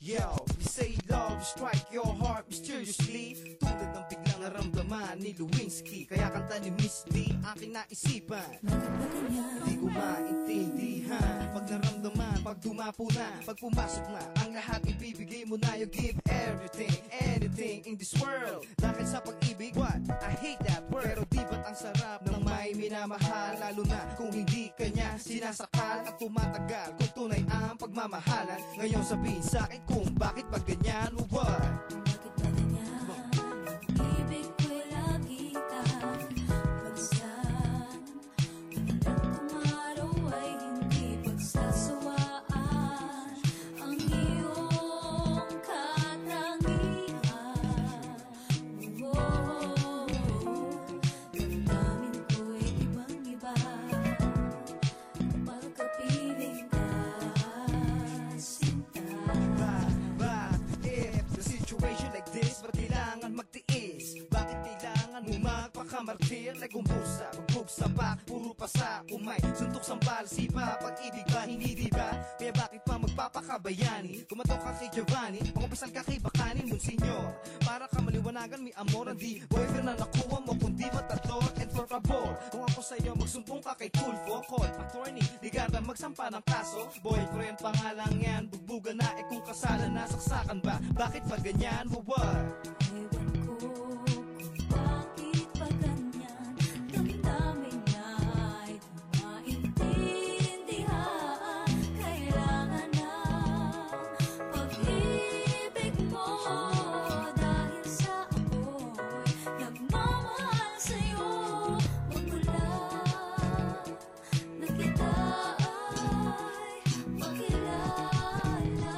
Yo, you say love, you strike your heart mysteriously. Tulad ng biglang naramdaman ni Lewinsky. Kaya kanta ni Miss D, aking naisipan. Di ko maintindihan. Pag naramdaman, pag dumapo na, pag pumasok na, ang lahat ibibigay mo na. You give everything, anything in this world. Dahil sa pag-ibig, what? I hate that word. Pero di ba't ang sarap ng may minamahal? Lalo na kung hindi kanya sinasakal at tumatagal. Kung tunay ang pagmamahalan. Ngayon sabihin sa'kin kung bakit pa ganyan o what? Bakit ba ganyan? Ibig ko'y lagi kang pagsan. Walang kumaraw ay hindi pagsasawaan. Ang iyong katangian. Damdamin ko'y ibang-iba. Pagkapiling ka, sinta. If the situation like this, ba't kailangan magtiis? Bakit kailangan mo magpakamartir? Like umbusa, magbugsa pa, puro pasa. Umay, suntok sambal, sipa, pag-ibig ba, hindi diba? Kaya bakit pa magpapakabayani? Kumatok ka kay Giovanni, pangumpasan ka kay Bakanin, Monsenyor. Para ka maliwanagan, may amor, hindi boyfriend na nakuha mo, kundi matador. And for favor, kung ako sa'yo, magsumbong ka kay Tulfo, call attorney, ligarda magsampa ng kaso. Boyfriend pa nga lang yan, bugbugan na, kung kasalan na, saksakan ba? Bakit pa ganyan, what? Ewan ko kung bakit pa ganyan. Damdamin na'y di maintindihan. Kailangan ng pag-ibig mo. Dahil sa ako'y nagmamahal sa'yo. Magmula na kita ay makilala.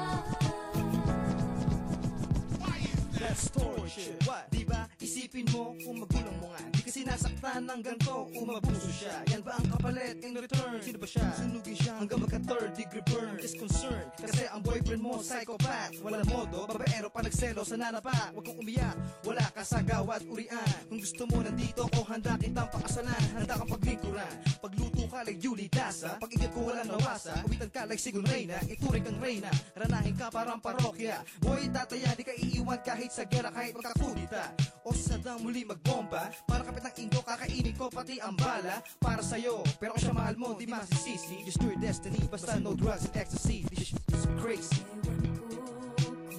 That's torture. What? Diba? Isipin mo kung magulang mo nga. Di kasi nasaktan ng ganto, umabuso siya. Yan ba ang kapalit in return? Sino ba siya? Sunugin siya hanggang magka third degree burn. Is concerned kasi ang boyfriend mo psychopath. Wala modo, babaero pa nagselo sa nanapa. Huwag kang umiyak, wala ka sa gawa at urian. Kung gusto mo nandito ko, handa kitang pakasalan. Handa kang paglingkuran. Pagluto ka like Julie Tasa. Pag-igat ko walang nawasa. Awitan ka like Sigun Reyna. Ituring kang Reyna. Ranahin ka parang parokya. Boy, tataya, di ka iiwan kahit sa gera, kahit magkakudita. O sadang muli magbomba. Para kapit ng ingo, kakainin ko pati ang bala. Para sa'yo, pero kung siya mahal mo, di masisisi. Just your destiny, basta no drugs and ecstasy. This shit is crazy. Ewan ko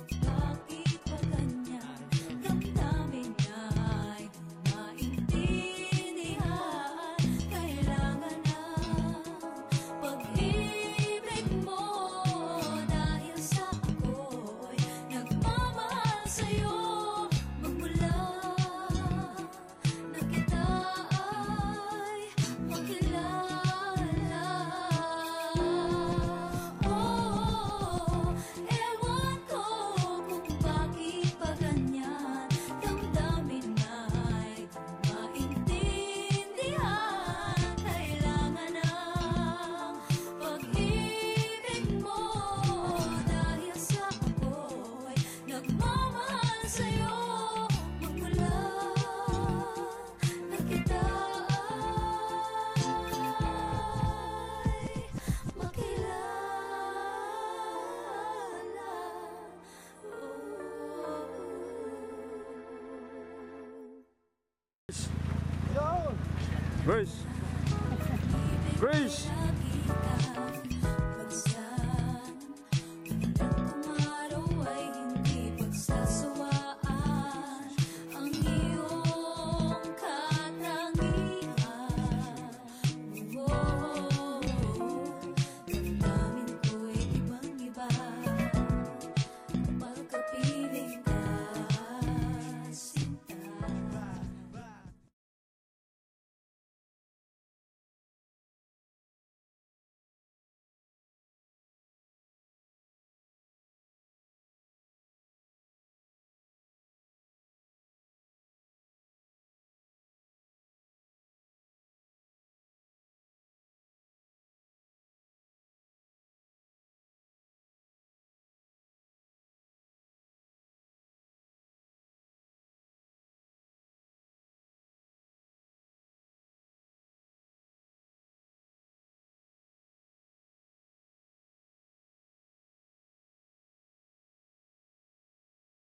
kung bakit pa ganyan. Damdamin na'y di maintindihan. Kailangan ng pag-ibig mo. Dahil sa ako'y nagmamahal sa'yo. Magmula na kita ay makilala. Ewan ko kung bakit pa ganyan. Damdamin na'y di maintindihan. Kailangan ng pag-ibig mo. Dahil sa ako'y nagmamahal sa'yo. Magmula na kita ay makilala. Grace! Grace! Lagi kang